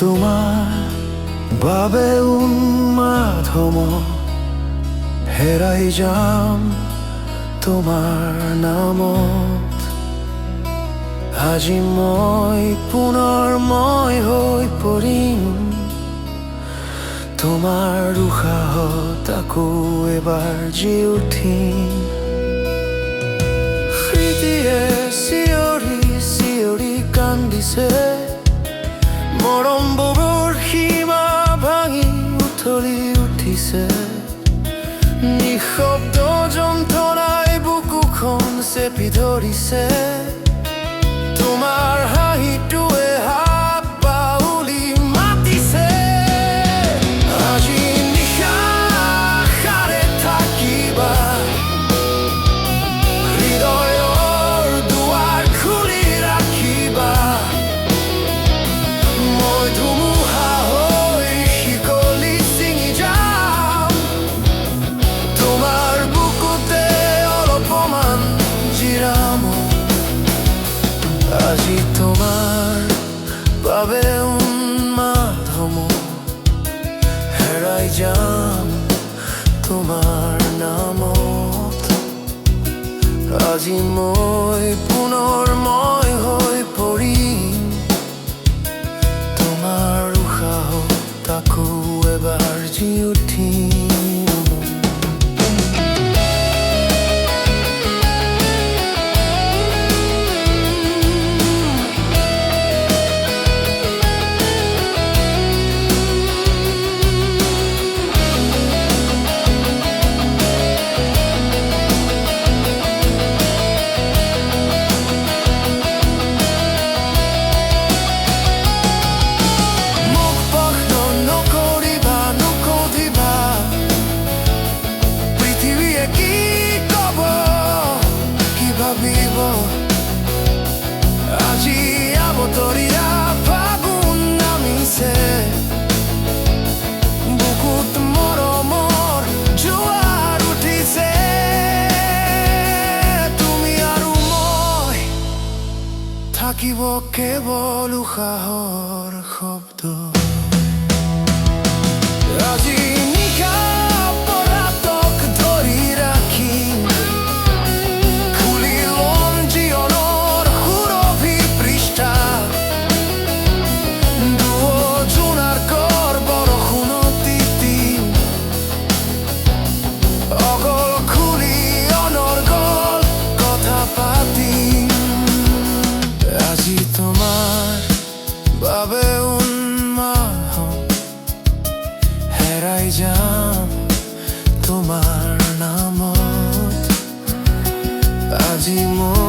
তোমাৰ বাবে উন্মাদ হেৰাই যাম তোমাৰ নামত। আজি মই পুনৰ মই হৈ পৰিম তোমাৰ উশাহত আকৌ এবাৰ জি উঠিম। স্মৃতিয়ে চিঞৰি চিঞৰি কান্দিছে, মৰমবোৰৰ সীমা ভাঙি উঠলি উঠিছে। নিঃশব্দ যন্ত্ৰণাই বুকুখন চেপি ধৰিছে, তোমাৰ হাঁহিটোৱে হাত বাউলি মাতিছে। আজি নিশা আশাৰে থাকিবা, হৃদয়ৰ দুৱাৰ খুলি ৰাখিবা। মই ধুমুহা হৈ শিকলি ছিঙি যাম, তোমাৰ বুকুতে অলপমান জিৰাম। আজি তোমাৰ বাবে উন্মাদ হেৰাই যাম তোমাৰ নামত। আজি মই পুনৰ মই হৈ পৰিম তোমাৰ উশাহত আকৌ এবাৰ জি উঠিম। আজি আবতৰীয়া ফাগুন নামিছে, বুকুত মৰমৰ জোৱাৰ উঠিছে। তুমি আৰু মই থাকিব কেৱল উশাহৰ শব্দ। আজি নিশা পৰাতক ধৰি ৰাখিম, তোমাৰ বাবে উন্মাদ হেৰাই যাম তোমাৰ নামত। আজি মই